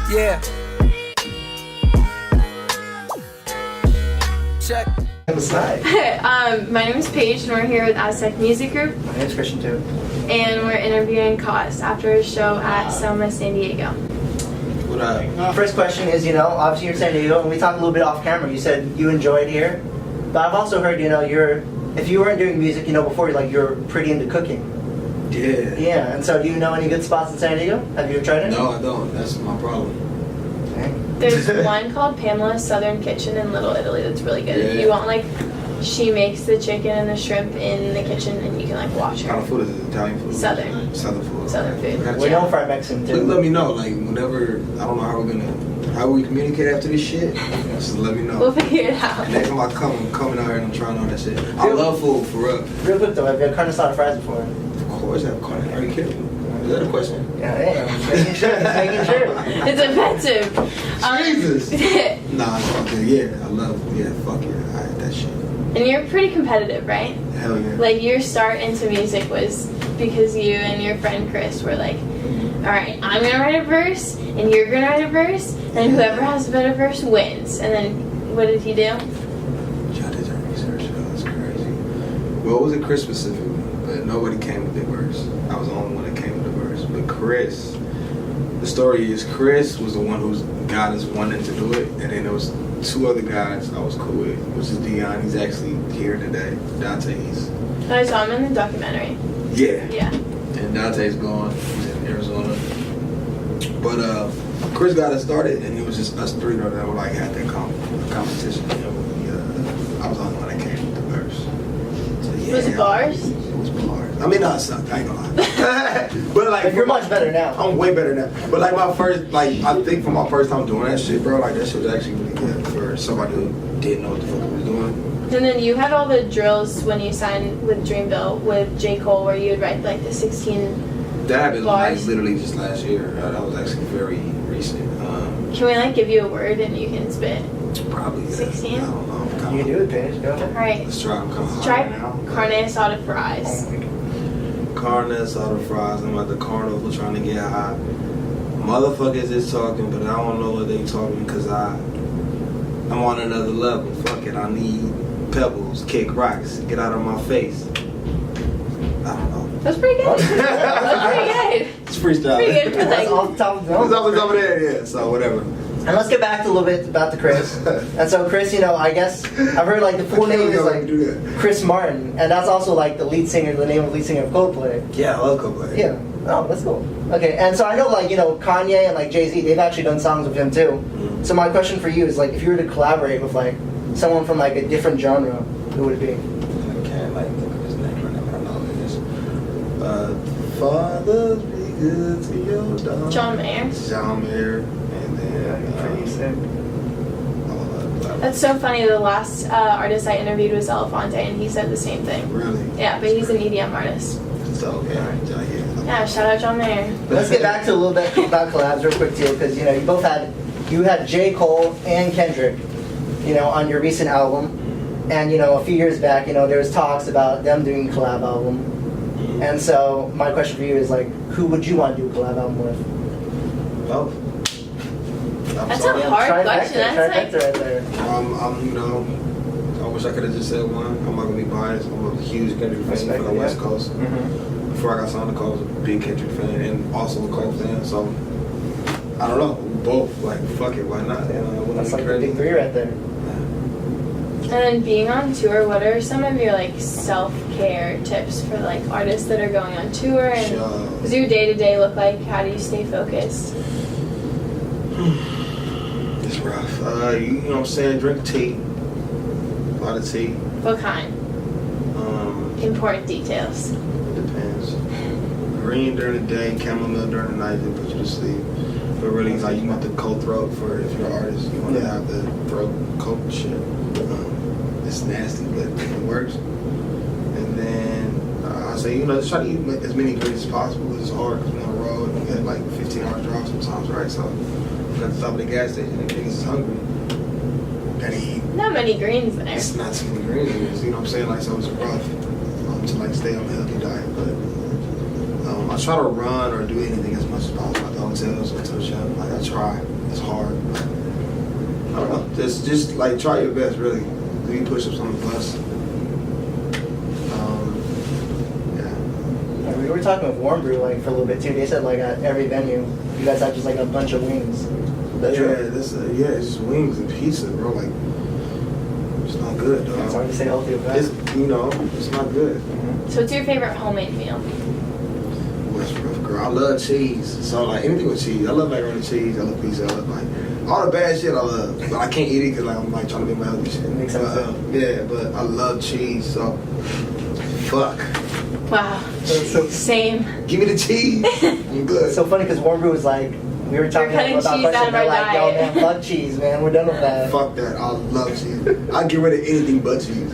Yeah. Check. My name is Paige and we're here with Aztec Music Group. My name's Christian too. And we're interviewing Cozz after a show at Selma, San Diego. What up? First question is, obviously you're in San Diego, and we talked a little bit off camera. You said you enjoyed here, but I've also heard, if you weren't doing music, before, you're pretty into cooking. Yeah. Yeah, and so do you know any good spots in San Diego? Have you ever tried it? No, I don't. That's my problem. There's one called Pamela's Southern Kitchen in Little Italy that's really good. Yeah. If you want, she makes the chicken and the shrimp in the kitchen and you can, watch her. What kind of food is it? Italian food? Southern. Southern food. Southern food. We're known for our Mexican too. Let me know, whenever, I don't know how we communicate after this shit, just let me know. We'll figure it out. Next time I come, I'm coming out here and I'm trying all that shit. I love food, for real. Real quick though, have you had carne asada fries before? Of course I have carne. Are you kidding me? Is that a question? Yeah, making sure. It's offensive. Jesus! Nah, it's all good. Yeah, I love, fuck yeah, I hate that shit. And you're pretty competitive, right? Hell yeah. Your start into music was because you and your friend Chris were like, alright, I'm gonna write a verse, and you're gonna write a verse, and whoever has a better verse wins. And then, what did he do? Y'all did your research, that's crazy. Well, it wasn't Chris specifically, but nobody came with the verse. I was the only one that came with the verse. But Chris, the story is Chris was the one who got us wanting to do it, and then there was two other guys I was cool with, which is Dion. He's actually here today. Dante's. I saw him in the documentary. Yeah. Yeah. And Dante's gone. He's in Arizona. But Chris got us started, and it was just us three that were had that competition. I was the only one that came with the verse. So, yeah, Was it bars? It was bars. I mean, no, it sucked. I ain't gonna lie. But you're much better now. I'm way better now. But my first, I think for my first time doing that shit, bro, that shit was actually really good for somebody who didn't know what the fuck he was doing. And then you had all the drills when you signed with Dreamville with J. Cole, where you would write the 16 That happened bars. literally just last year. That was actually very recent. Can we give you a word and you can spit? Probably 16? I don't know. You can do it, Paige. Go ahead. Alright. Let's try. Try carne asada fries. Carne asada fries. I'm at the carnival trying to get high. Motherfuckers is talking, but I don't know what they talking because I'm on another level. Fuck it. I need pebbles, kick rocks, get out of my face. I don't know. That's pretty good. That's pretty good. It's freestyle. Pretty good for That's off the top of the dome. It's over there, yeah. So whatever. And let's get back to a little bit about the Chris. And so Chris, I guess I've heard the full name is Chris Martin, and that's also the lead singer, the name of the lead singer of Coldplay. Yeah, I love Coldplay. Yeah. Oh, that's cool. Okay, and so I know Kanye and Jay-Z, they've actually done songs with him too. Mm-hmm. So my question for you is if you were to collaborate with someone from a different genre, who would it be? I can't think of his name right now, but I know who it is. Father, be good to your daughter. John Mayer. John Mayer, and then Pretty sick. That's so funny. The last artist I interviewed was Elefante, and he said the same thing. Really? Yeah, but he's an EDM artist. So Yeah, shout out John Mayer. Let's get back to a little bit about collabs real quick too, because you had J. Cole and Kendrick, on your recent album, and a few years back, there was talks about them doing a collab album, and so my question for you is who would you want to do a collab album with? Both. That's a hard question. That's right there. I wish I could have just said one. I'm not gonna be biased. I'm a huge Kendrick fan from the West Coast. Mm-hmm. Before I got signed to Cole, I was a big Kendrick fan and also a Cole fan. So I don't know. Both. Fuck it. Why not? That's the big three right there. And then being on tour, what are some of your self-care tips for artists that are going on tour? And what does your day-to-day look like? How do you stay focused? It's rough. You know what I'm saying? Drink tea. A lot of tea. What kind? Important details. It depends. Green during the day, chamomile during the night, they put you to sleep. But really, you want the cold throat for if you're an artist. You want to have the throat coat shit. It's nasty, but it works. And then I say, just try to eat as many greens as possible. It's hard because we're on the road and we get 15 hours drive sometimes, right? So we're at the top of the gas station and niggas is hungry. Gotta eat. Not many greens there. It's not too many greens, you know what I'm saying? So it's rough to stay on a healthy diet, but I try to run or do anything as much as possible. Like the hotels or to the gym. Like I try. It's hard. Like, I don't know. Just like try your best. Really. Do your push-ups on the bus. Yeah. We were talking with Warm Brew like for a little bit too. They said like at every venue, you guys have just like a bunch of wings. It's just wings and pizza, bro. Like, it's not good, dog. It's hard to say healthy with that. It's not good. So what's your favorite homemade meal? What's rough, girl? I love cheese. So like anything with cheese. I love macaroni and cheese. I love pizza. I love like all the bad shit. I love, but I can't eat it because like I'm like trying to make my healthy shit. Makes sense. Yeah, but I love cheese. So fuck. Wow. So- Same. Give me the cheese. I'm good. It's so funny because Warm Brew was like, we were talking cutting about cheese out of our like, yo, diet. man, fuck cheese, man. We're done with that. Fuck that. I love cheese. I get rid of anything but cheese.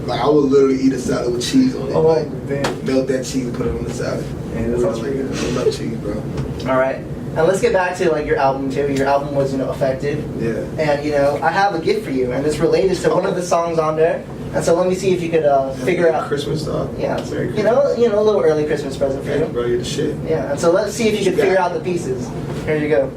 Like I would literally eat a salad with cheese on it. Oh, like, man. melt that cheese and put it on the salad. Yeah, that sounds pretty good. I love cheese, bro. All right. And let's get back to like your album too. Your album was, affected. Yeah. And I have a gift for you, and it's related to one of the songs on there. And so let me see if you could figure out. Christmas stuff. Yeah. Merry Christmas. A little early Christmas present for Hey, you. bro, you're the shit. Yeah. And so let's see if you could figure out the pieces. Here you go.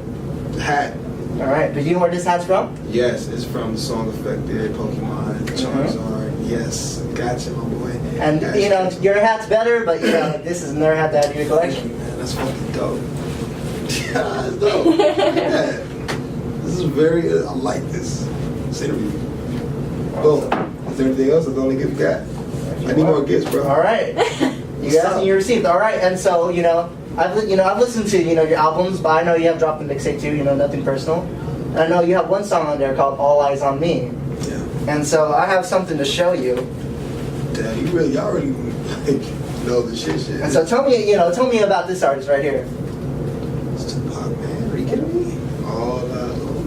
Hat. All right. Do you know where this hat's from? Yes, it's from the song Affected, Pokemon, Charizard. Yes, gotcha, my boy. And Gotcha. your hat's better, but this is another hat to add to your collection. Man, that's fucking dope. Yeah, that's dope. Yeah. This is very. I like this. Interview. Boom. Is there anything else? That's the only gift you got? I need more gifts, bro. All right. You asked and you received. All right. And so I've listened to your albums, but I know you have dropped a mixtape too. Nothing personal. And I know you have one song on there called "All Eyes on Me." Yeah. And so I have something to show you. Damn, y'all really know the shit. And so tell me about this artist right here. It's Tupac, man. Are you kidding me? All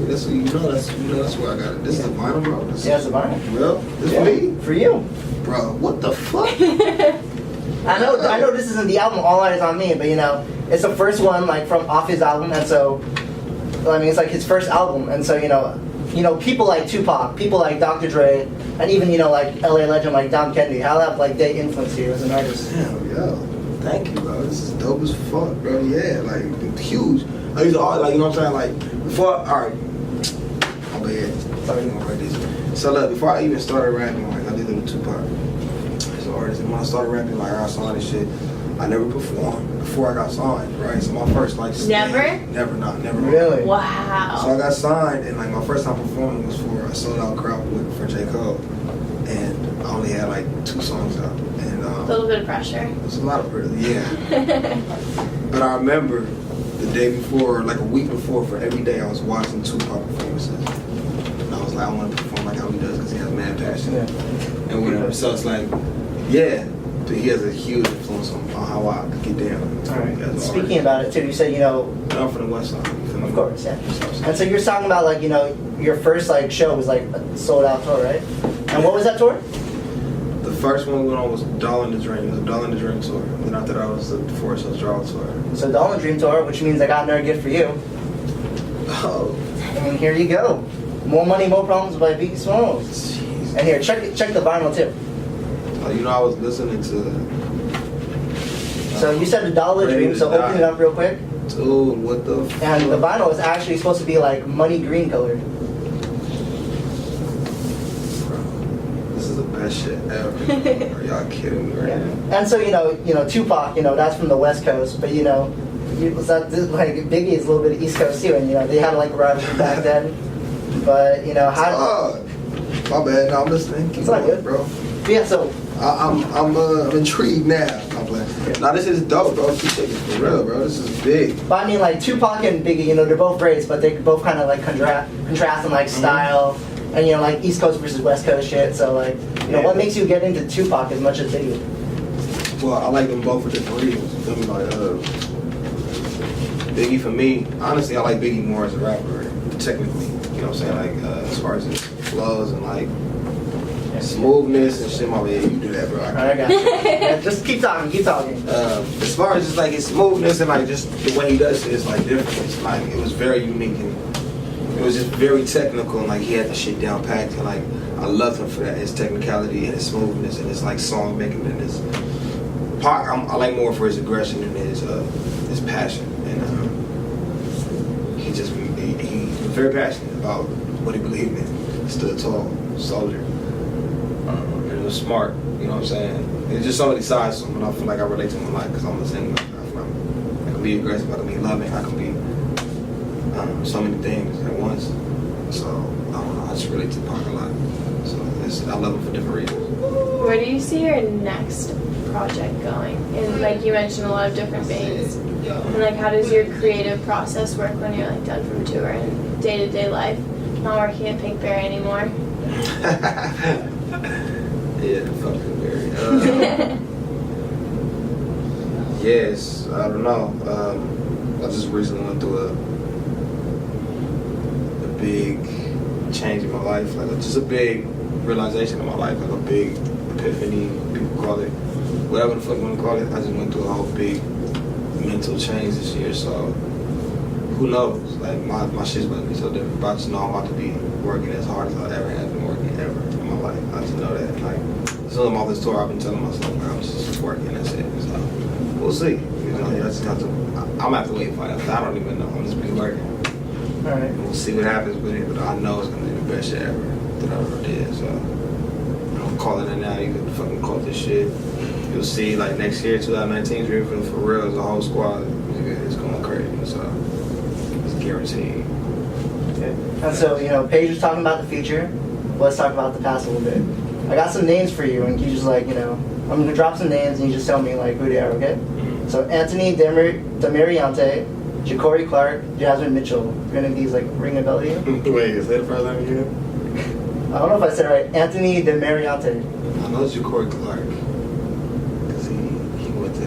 that's where I got it. This is the vinyl, bro. Yeah, it's a vinyl. Well, this Yeah, for me, for you. bro. What the fuck? I know this isn't the album "All Eyes on Me," but it's the first one like from off his album, and so it's like his first album, and so people like Tupac, people like Dr. Dre, and even like LA legend like Dom Kennedy. How have like they influenced you as an artist? Damn, yo. Thank you, bro. This is dope as fuck, bro. Yeah, like huge. I used to always like, what I'm saying, like before. All right, my bad. Sorry, I'm gonna write this. So look, before I even started rapping, like I did it with Tupac as an artist, and when I started rapping, like I signed and shit, I never performed before I got signed, right? So my first like Never? never. Really? Wow. So I got signed, and like my first time performing was for a sold out crowd for J. Cole, and I only had like 2 songs out, and A little bit of pressure. it was a lot of pressure, yeah. But I remember the day before, like a week before, for every day I was watching Tupac performances, and I was like, I want to perform like how he does because he has mad passion, and whatever. So it's like, yeah. He has a huge influence on how I get down. All right. Speaking about it too, you said I'm from the West Side. Of course, yeah. And so you're talking about like your first like show was like a sold out tour, right? And what was that tour? The first one we went on was Doll in the Dream. It was a Doll in the Dream tour. And after that was the Forest Hills Draw tour. So Doll in the Dream tour, which means I got another gift for you. Oh, And here you go. More Money, More Problems by B.i.g. jeez. And here, check the vinyl too. I was listening to. So you said the Doll in the Dream, so open it up real quick. Dude, what the fuck? And the vinyl is actually supposed to be like money green colored. This is the best shit ever. Are y'all kidding me right now? And so Tupac, that's from the West Coast, but like Biggie is a little bit of East Coast too, and they had like a rivalry back then. But how? My bad. No, I'm listening. Keep It's all going, good. bro. Yeah, so I'm intrigued now. I'm playing. Now this is dope, bro. Keep shaking for real, bro. This is big. but I mean like Tupac and Biggie, they're both greats, but they both kind of like contrast in like style, and like East Coast versus West Coast shit. So like what makes you get into Tupac as much as Biggie? Well, I like them both for different reasons. I mean, like Biggie for me, honestly, I like Biggie more as a rapper, technically. You know what I'm saying? Like as far as his flows and like smoothness and shit. My man, you do that, bro. All right, I got you. Yeah, just keep talking. As far as just like his smoothness and like just the way he does it, it's like different. It's like it was very unique and it was just very technical and like he had the shit down packed and like I loved him for that, his technicality and his smoothness and his like song making and his Pac, I like more for his aggression and his passion, and he's very passionate about what he believed in. He stood tall, soldier, and it was smart. You know what I'm saying? It's just so many sides to him, and I feel like I relate to him a lot because I'm the same way. I can be aggressive, I can be loving, I can be so many things at once. So I don't know. I just relate to Pac a lot. So I love him for different reasons. Where do you see your next project going? And like you mentioned a lot of different things. And like how does your creative process work when you're like done from tour and day-to-day life? Not working at Pinkberry anymore. Yeah, fuck Pinkberry. Yes, I don't know. I just recently went through a big change in my life, like just a big realization in my life, like a big epiphany, people call it, whatever the fuck you want to call it. I just went through a whole big mental change this year, so who knows? Like my shit's about to be so different, but I just know I'm about to be working as hard as I ever have been working ever in my life. I just know that. Like, so I'm off this tour, I've been telling myself, man, I'm just working, that's it. So we'll see. You know, I just have to. I'm gonna have to wait for it. I don't even know. I'm just be working. All right. We'll see what happens with it, but I know it's gonna be the best shit ever that I ever did. So I'm calling it now. You can fucking call this shit. You'll see, like next year, 2019, Dreamville for real, as a whole squad, it's going crazy. So it's guaranteed. Okay. And so, you know, Paige was talking about the future. Let's talk about the past a little bit. I got some names for you, and you just like, you know, I'm gonna drop some names, and you just tell me like who they are, okay? So Anthony Demariante, Ja'Cory Clark, Jasmine Mitchell. Any of these like ring a bell to you? Wait, is that the first name again? I don't know if I said it right. Anthony Demariante. I know it's Ja'Cory Clark because he went to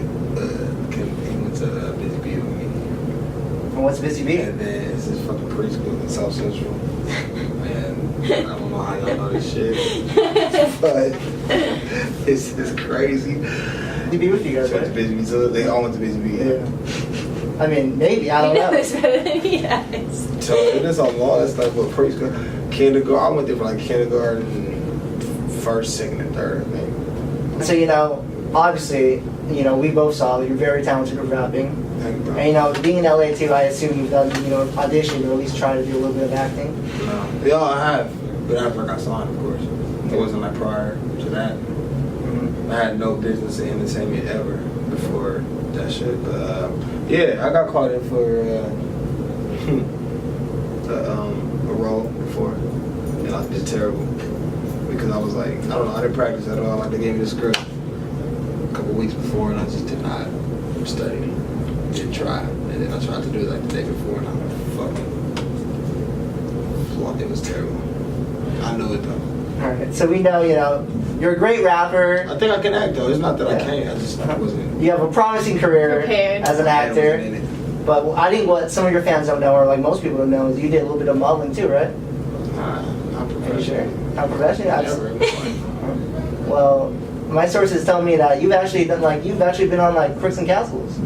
Busy Bee with me. And what's Busy Bee? And then it's this fucking preschool in South Central. And I don't know how y'all know this shit, but it's crazy. Busy Bee with you guys, So it's right? Busy Bee, so they all went to Busy Bee. Yeah. I mean, maybe, I don't know. It's better than he has. So there's a lot of stuff with preschool, kindergarten. I went there for like kindergarten, first, second, and third, I think. So, you know, obviously, you know, we both saw that you're very talented at rapping. Thank you, bro. And, you know, being in LA too, I assume you've done, you know, audition or at least try to do a little bit of acting. Yeah, I have, but after I got signed, of course. It wasn't like prior to that. Mm-hmm. I had no business in entertainment ever before that shit. But yeah, I got called in for a role before, and I did terrible because I was like, I don't know, I didn't practice at all. Like they gave me the script a couple weeks before, and I just did not study, didn't try, and then I tried to do it like the day before, and I fucking flopped. It was terrible. I knew it though. All right. So we know, you know, you're a great rapper. I think I can act though. It's not that I Yeah. can't. I just wasn't. You have a promising career Prepared. as an I wasn't actor. in it. But I think what some of your fans don't know, or like most people don't know, is you did a little bit of modeling too, right? Nah, I'm Are you professional. sure? How professional? Never. Well, my sources tell me that you've actually been on like Crooks and Castles.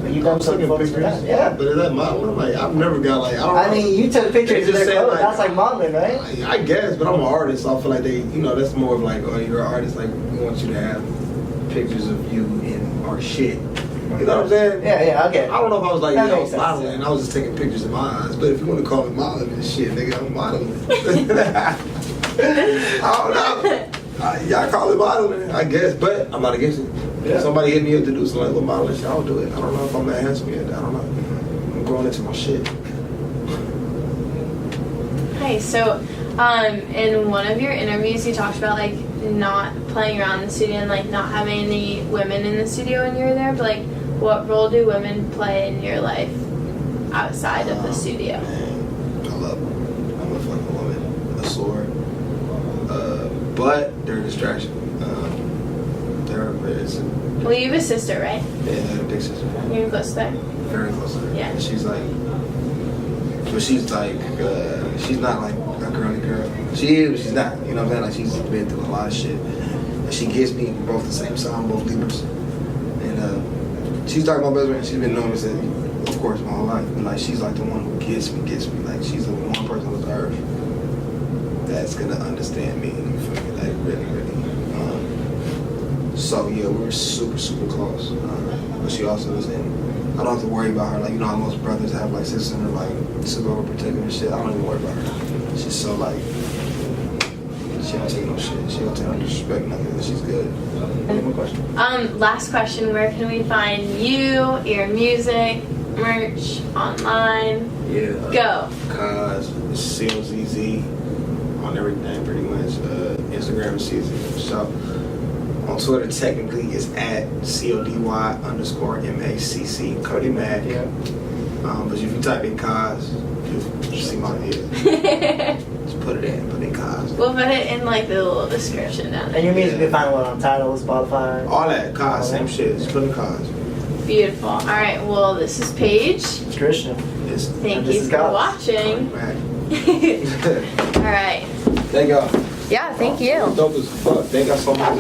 But you've done some taking photos for that. Yeah. But is that modeling? Like I've never got like I don't know. I mean, you took pictures They of just their say, clothes. like, That's like modeling, right? I guess, but I'm an artist, so I feel like they, you know, that's more of like, oh, you're an artist. Like we want you to have pictures of you in our shit. You know what I'm saying? Yeah, okay. I don't know if I was like, That yo, makes sense, modeling, and I was just taking pictures in my eyes. But if you want to call it modeling and shit, nigga, I'm modeling. I don't know. Y'all call it modeling, I guess, but I'm not against it. Yeah. If somebody hit me up to do some like little modeling shit, I'll do it. I don't know if I'm that handsome yet. I don't know. I'm growing into my shit. Hi, so in one of your interviews you talked about like not playing around in the studio and like not having any women in the studio when you were there, but like what role do women play in your life outside of the studio? Man, I love them. I'm a fucking woman, a sword. But they're a distraction. Well, you have a sister, right? Yeah, big sister. You're close to her? Very close to her. Yeah. And she's like, but she's like, she's not like a girly girl. She is, but she's not. You know what I'm saying? Like she's been through a lot of shit. And she gets me. We're both the same sign, both Libras. And she's like my best friend. She's been knowing me since, of course, my whole life. And like she's like the one who gets me. Like she's the one person on this earth that's gonna understand me. You feel me? Like really, really. So yeah, we're super close. But she also is in. I don't have to worry about her. Like, you know how most brothers have like sisters and they're like super overprotective and shit. I don't even worry about her. She's so like, she don't take no shit. She don't take no disrespect, nothing. She's good. Any more questions? Last question, where can we find you, your music, merch, online? Yeah. Go. Cozz, COZZ on everything pretty much. Instagram is CZ. So on Twitter technically it's at CODY_MACC, Cody Macc. Yeah. But if you type in Cozz, you'll see my head. Just put it in Cozz. We'll put it in like the little description down there. And your music you can find what on TIDAL, Spotify? All that, Cozz, same shit. Just put in Cozz. Beautiful. All right. Well, this is Paige. Christian. Thank this you is for Cozz. watching. Right. All right. Thank y'all. Yeah. Thank you. Dope as fuck. Thank y'all so much.